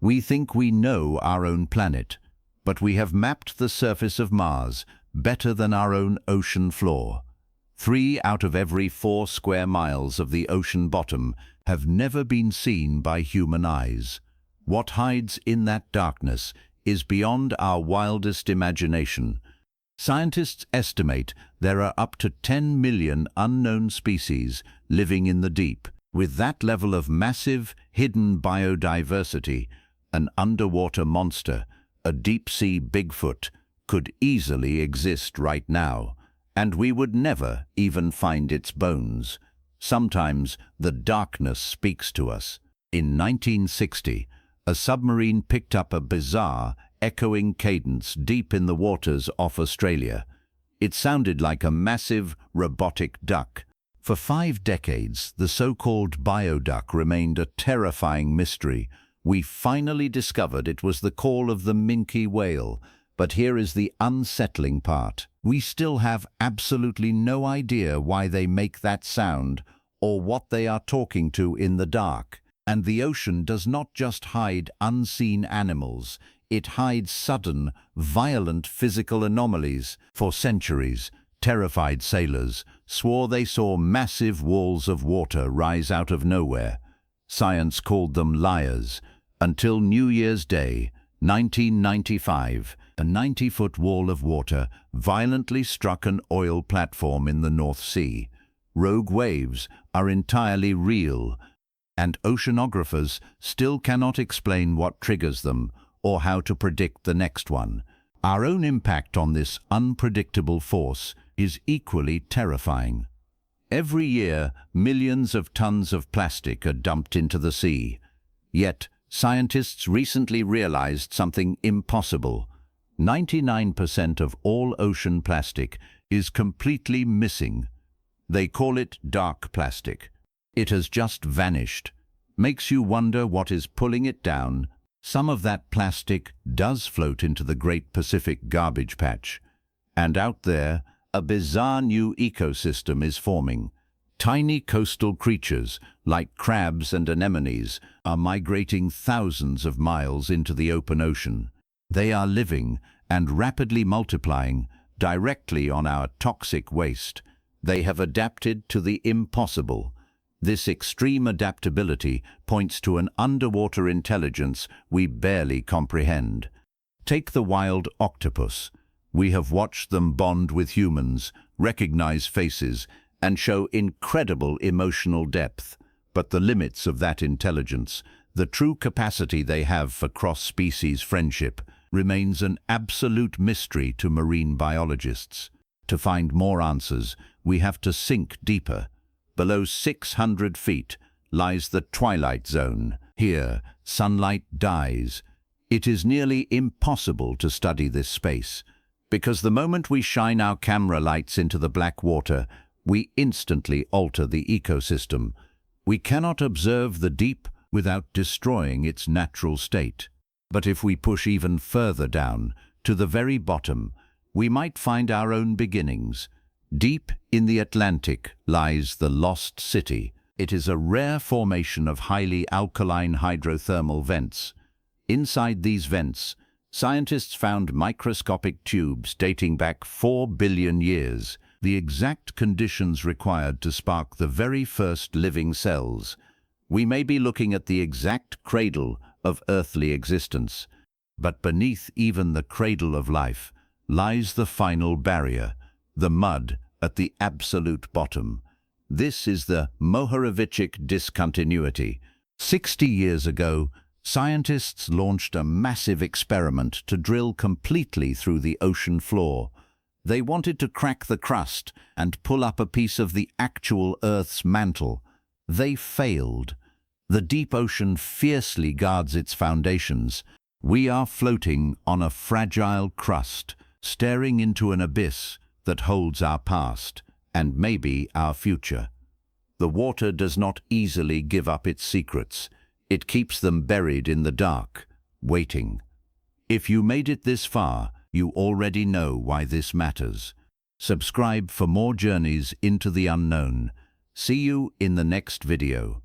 We think we know our own planet, but we have mapped the surface of Mars better than our own ocean floor. 3 out of every 4 square miles of the ocean bottom have never been seen by human eyes. What hides in that darkness is beyond our wildest imagination. Scientists estimate there are up to 10 million unknown species living in the deep. With that level of massive, hidden biodiversity, an underwater monster, a deep-sea Bigfoot, could easily exist right now, and we would never even find its bones. Sometimes the darkness speaks to us. In 1960, a submarine picked up a bizarre, echoing cadence deep in the waters off Australia. It sounded like a massive, robotic duck. For 5 decades, the so-called bioduck remained a terrifying mystery. We finally discovered it was the call of the minke whale, but here is the unsettling part. We still have absolutely no idea why they make that sound or what they are talking to in the dark. And the ocean does not just hide unseen animals, it hides sudden, violent physical anomalies. For centuries, terrified sailors swore they saw massive walls of water rise out of nowhere. Science called them liars, until New Year's Day, 1995, a 90-foot wall of water violently struck an oil platform in the North Sea. Rogue waves are entirely real, and oceanographers still cannot explain what triggers them or how to predict the next one. Our own impact on this unpredictable force is equally terrifying. Every year, millions of tons of plastic are dumped into the sea. Yet, scientists recently realized something impossible. 99% of all ocean plastic is completely missing. They call it dark plastic. It has just vanished. Makes you wonder what is pulling it down. Some of that plastic does float into the Great Pacific Garbage Patch. And out there, a bizarre new ecosystem is forming. Tiny coastal creatures, like crabs and anemones, are migrating thousands of miles into the open ocean. They are living and rapidly multiplying directly on our toxic waste. They have adapted to the impossible. This extreme adaptability points to an underwater intelligence we barely comprehend. Take the wild octopus. We have watched them bond with humans, recognize faces, and show incredible emotional depth. But the limits of that intelligence, the true capacity they have for cross-species friendship, remains an absolute mystery to marine biologists. To find more answers, we have to sink deeper. Below 600 feet lies the twilight zone. Here, sunlight dies. It is nearly impossible to study this space, because the moment we shine our camera lights into the black water, we instantly alter the ecosystem. We cannot observe the deep without destroying its natural state. But if we push even further down, to the very bottom, we might find our own beginnings. Deep in the Atlantic lies the Lost City. It is a rare formation of highly alkaline hydrothermal vents. Inside these vents, scientists found microscopic tubes dating back 4 billion years, the exact conditions required to spark the very first living cells. We may be looking at the exact cradle of earthly existence, but beneath even the cradle of life lies the final barrier, the mud at the absolute bottom. This is the Mohorovicic discontinuity. 60 years ago, scientists launched a massive experiment to drill completely through the ocean floor. They wanted to crack the crust and pull up a piece of the actual Earth's mantle. They failed. The deep ocean fiercely guards its foundations. We are floating on a fragile crust, staring into an abyss that holds our past and maybe our future. The water does not easily give up its secrets. It keeps them buried in the dark, waiting. If you made it this far, you already know why this matters. Subscribe for more journeys into the unknown. See you in the next video.